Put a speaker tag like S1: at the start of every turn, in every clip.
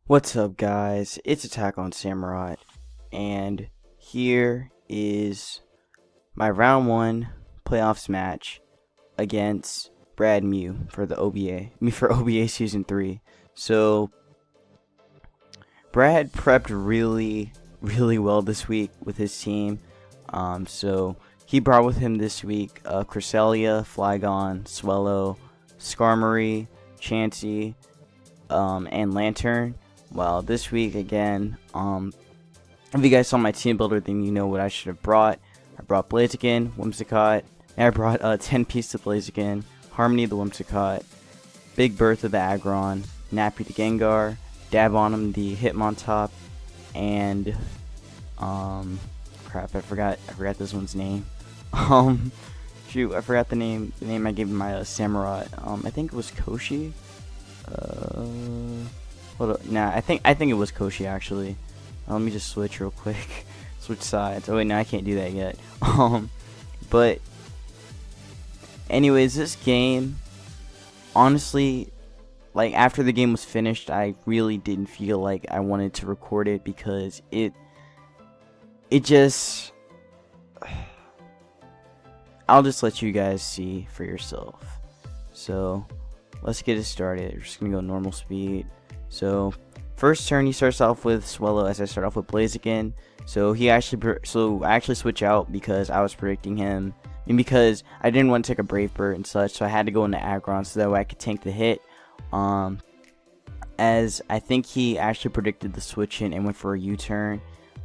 S1: What's up, guys? It's Attack on Samurai, and here is my round 1 playoffs match against BradMew for the OBA season 3. So Brad prepped really well this week with his team. So he brought with him this week Cresselia, Flygon, Swellow, Skarmory, Chansey, and Lantern. Well, this week again, if you guys saw my team builder, then you know what I should have brought. I brought Blazaking, Whimsicott, and I brought 10 pieces of Blazaking, Harmony the Whimsicott, Big Bertha the Aggron, Nappy the Gengar, Dab on him the Hitmontop, and crap, I forgot this one's name. Shoot, I forgot the name I gave my Samurai. I think it was Koshi. Hold up, nah, I think it was Koshi actually. Let me just switch real quick. Switch sides. Oh wait, no, I can't do that yet. But anyways, this game, honestly, like after the game was finished, I really didn't feel like I wanted to record it because it just, I'll just let you guys see for yourself. So let's get it started. We're just gonna go normal speed. So first turn he starts off with Swellow as I start off with Blazaking. So I actually switch out because I was predicting him, and because I didn't want to take a Brave Bird and such, so I had to go into Aggron so that way I could tank the hit. As I think he actually predicted the switch in and went for a U-turn.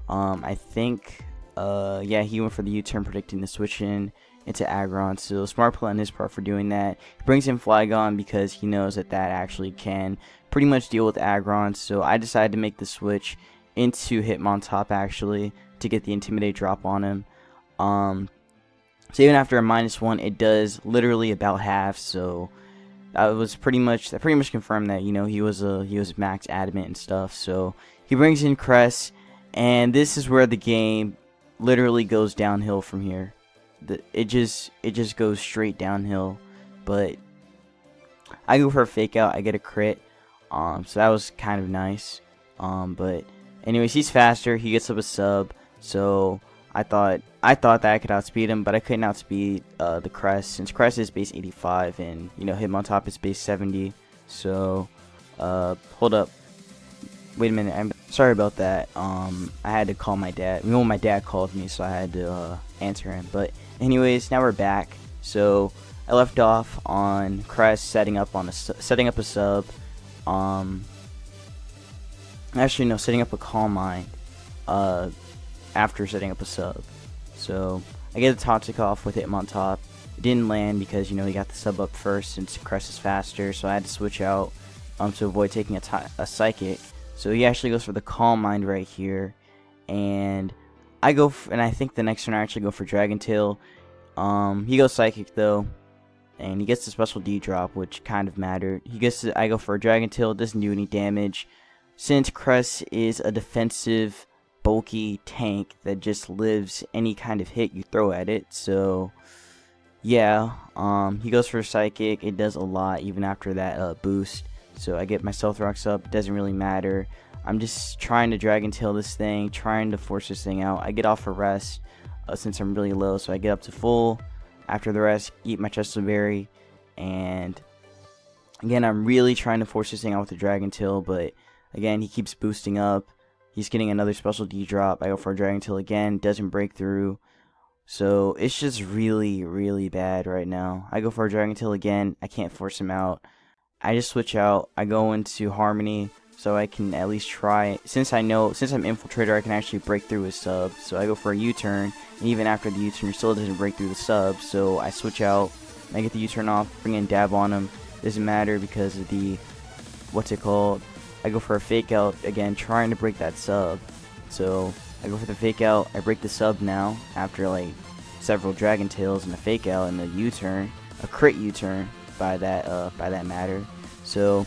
S1: I think yeah, he went for the U-turn predicting the switch in into Aggron, so smart play on his part for doing that. He brings in Flygon because he knows that actually can pretty much deal with Aggron, so I decided to make the switch into Hitmontop actually to get the Intimidate drop on him. So even after a -1, it does literally about half, so that pretty much confirmed that, you know, he was max adamant and stuff. So he brings in Cress, and this is where the game literally goes downhill from here. It just goes straight downhill. But I go for a fake out, I get a crit, so that was kind of nice. But anyways, he's faster, he gets up a sub, so I thought that I could outspeed him, but I couldn't outspeed the Cress, since Cress is base 85 and, you know, Hitmontop is base 70. So hold up, wait a minute, I'm sorry about that. I had to call my dad. You know, my dad called me, so I had to answer him. But anyways, now we're back. So I left off on Cress setting up a sub. Actually no, setting up a Calm Mind after setting up a sub. So I get a Toxic off with Hitmontop. It didn't land because, you know, he got the sub up first since Cress is faster, so I had to switch out to avoid taking a Psychic. So he actually goes for the Calm Mind right here, and I think the next turn I actually go for Dragon Tail. He goes Psychic though, and he gets the special D drop, which kind of mattered. I go for a Dragon Tail, doesn't do any damage, since Cress is a defensive, bulky tank that just lives any kind of hit you throw at it. So yeah, he goes for Psychic. It does a lot even after that boost. So I get my Stealth Rocks up. It doesn't really matter. I'm just trying to Dragon Tail this thing, trying to force this thing out. I get off for rest since I'm really low, so I get up to full. After the rest, eat my Chesto Berry, and again, I'm really trying to force this thing out with the Dragon Tail, but again, he keeps boosting up. He's getting another special D drop. I go for a Dragon Tail again, doesn't break through. So it's just really bad right now. I go for a Dragon Tail again. I can't force him out. I just switch out. I go into Harmony so I can at least try. Since I'm Infiltrator, I can actually break through his sub. So I go for a U-turn, and even after the U-turn, he still doesn't break through the sub. So I switch out. I get the U-turn off, bring in Dab on him. Doesn't matter because of the, what's it called? I go for a fake out again, trying to break that sub. So I go for the fake out. I break the sub now after like several Dragon Tails and a fake out and a U-turn, a crit U-turn by that matter. So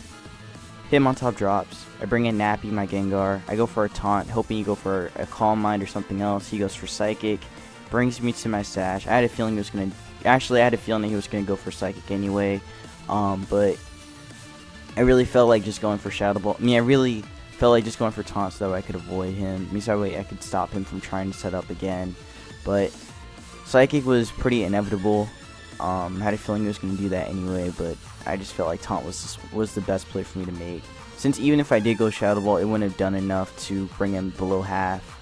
S1: Hitmontop drops. I bring in Nappy, my Gengar. I go for a taunt, hoping you go for a Calm Mind or something else. He goes for Psychic, brings me to my stash. I had a feeling that he was gonna go for Psychic anyway. But I really felt like just going for Shadow Ball. I mean, Felt like just going for taunts so that way I could avoid him. I mean, so that way I could stop him from trying to set up again. But Psychic was pretty inevitable. I had a feeling he was going to do that anyway, but I just felt like taunt was the best play for me to make. Since even if I did go Shadow Ball, it wouldn't have done enough to bring him below half.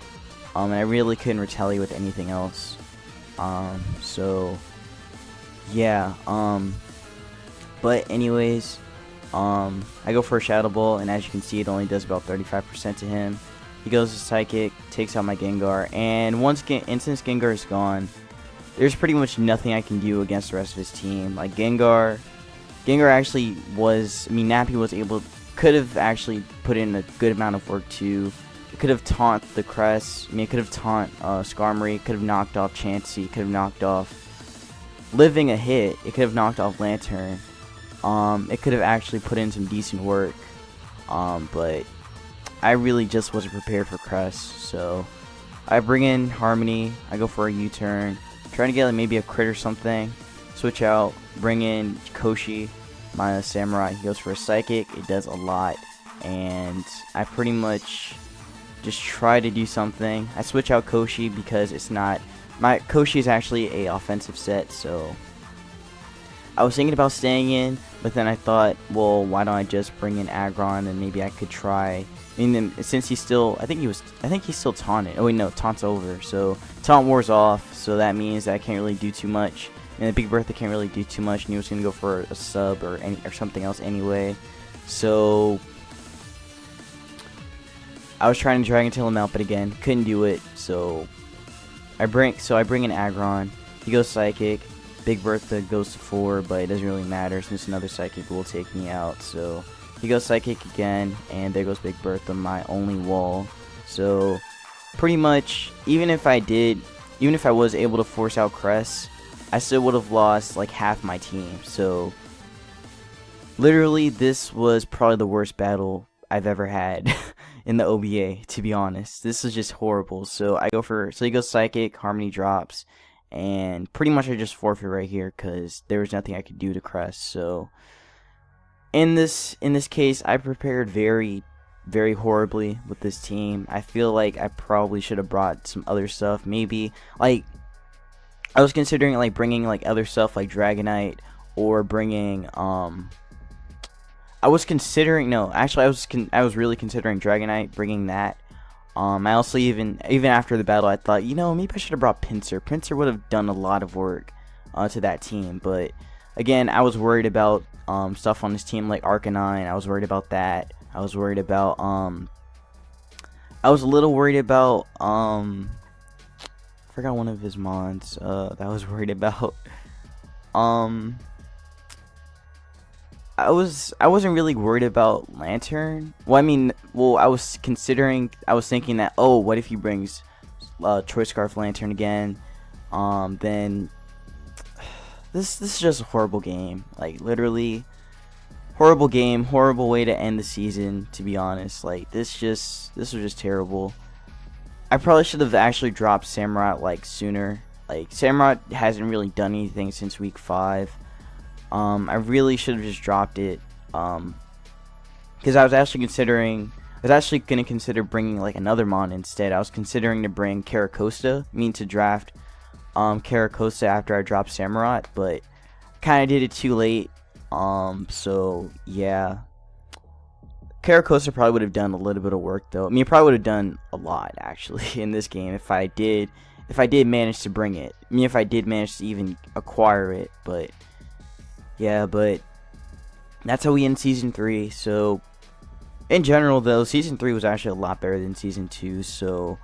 S1: And I really couldn't retaliate with anything else. So yeah. But anyways, I go for a Shadow Ball, and as you can see, it only does about 35% to him. He goes to Psychic, takes out my Gengar, and since Gengar is gone, there's pretty much nothing I can do against the rest of his team. Like Gengar actually was, I mean, Nappy could have actually put in a good amount of work too. It could have taunt the Crest. I mean, it could have taunt Skarmory. Could have knocked off Chansey. Could have knocked off Living a hit. It could have knocked off Lantern. It could have actually put in some decent work. But I really just wasn't prepared for Crest. So I bring in Harmony. I go for a U-turn. Trying to get like maybe a crit or something. Switch out. Bring in Koshi. My Samurai. He goes for a Psychic. It does a lot. And I pretty much just try to do something. I switch out Koshi because it's not... Koshi is actually a offensive set, so... I was thinking about staying in, but then I thought, well, why don't I just bring in Aggron and maybe I could try... I mean, since he's still... I think he's still taunted. Oh wait, no, taunt's over. So, taunt war's off, so that means that I can't really do too much. And the Big Bertha can't really do too much, and he was going to go for a sub or something else anyway. So... I was trying to Dragon Tail him out, but again, couldn't do it. So I bring in Aggron. He goes Psychic. Big Bertha goes to 4, but it doesn't really matter since another Psychic will take me out. So he goes Psychic again, and there goes Big Bertha, my only wall. So pretty much, even if I was able to force out Crest, I still would have lost like half my team. So literally, this was probably the worst battle I've ever had in the OBA, to be honest. This is just horrible. So he goes Psychic, Harmony drops, and pretty much I just forfeit right here because there was nothing I could do to Crest. So in this case, I prepared very, very horribly with this team. I feel like I probably should have brought some other stuff. Maybe like I was considering like bringing like other stuff like Dragonite, or bringing I was really considering Dragonite, bringing that. I also even after the battle, I thought, maybe I should have brought Pinsir. Pinsir would have done a lot of work to that team. But again, I was worried about stuff on this team like Arcanine. I was worried about that. I was worried about I was a little worried about I forgot one of his mons that I was worried about. I wasn't really worried about Lantern. I was thinking that, oh, what if he brings Choice Scarf Lantern again? Then this is just a horrible game. Like, literally horrible game, horrible way to end the season, to be honest. Like, this was just terrible. I probably should have actually dropped Samurott like sooner. Like, Samurott hasn't really done anything since week 5. I really should have just dropped it, because I was actually going to consider bringing like another mon instead. I was considering to bring to draft Caracosta after I dropped Samurott, but kind of did it too late. So yeah, Caracosta probably would have done a little bit of work though. I mean, it probably would have done a lot actually in this game if I did manage to bring it. I mean, if I did manage to even acquire it, but. Yeah, but that's how we end Season 3. So, in general, though, Season 3 was actually a lot better than Season 2. So,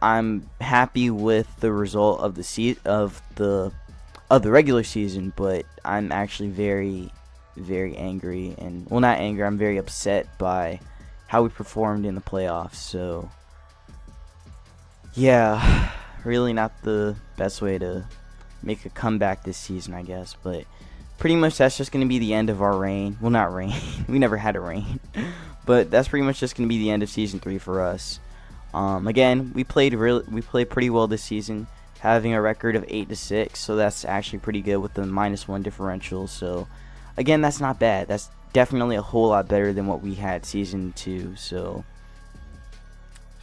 S1: I'm happy with the result of the regular season. But I'm actually very, very angry, and well, not angry. I'm very upset by how we performed in the playoffs. So, yeah, really not the best way to make a comeback this season, I guess, but. Pretty much that's just going to be the end of our reign. Well, not reign. We never had a reign. But that's pretty much just going to be the end of Season 3 for us. Again, we played pretty well this season, having a record of 8-6, so that's actually pretty good with the -1 differential. So, again, that's not bad. definitely a whole lot better than what we had season 2. So,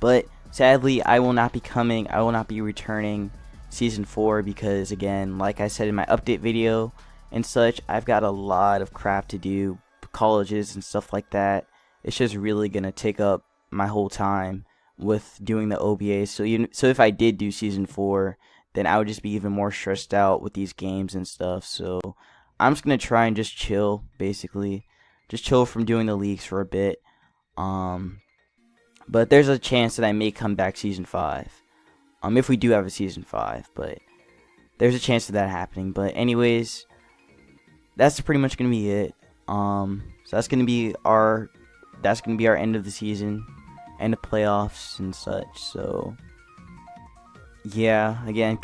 S1: but sadly, I will not be returning season 4 because, again, like I said in my update video and such, I've got a lot of crap to do, colleges and stuff like that. It's just really gonna take up my whole time with doing the OBA. So if I did do season 4, then I would just be even more stressed out with these games and stuff. So I'm just gonna try and just chill, basically, just chill from doing the leagues for a bit. But there's a chance that I may come back season 5. If we do have a season 5, but there's a chance of that happening. But anyways, that's pretty much gonna be it. So that's gonna be our end of the season, end of playoffs and such. So yeah, again,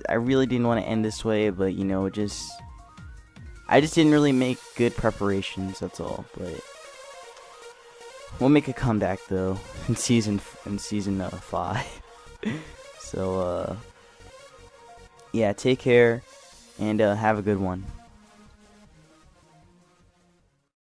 S1: I really didn't want to end this way, but you know, I just didn't really make good preparations. That's all. But we'll make a comeback though in season 5. So yeah, take care and have a good one.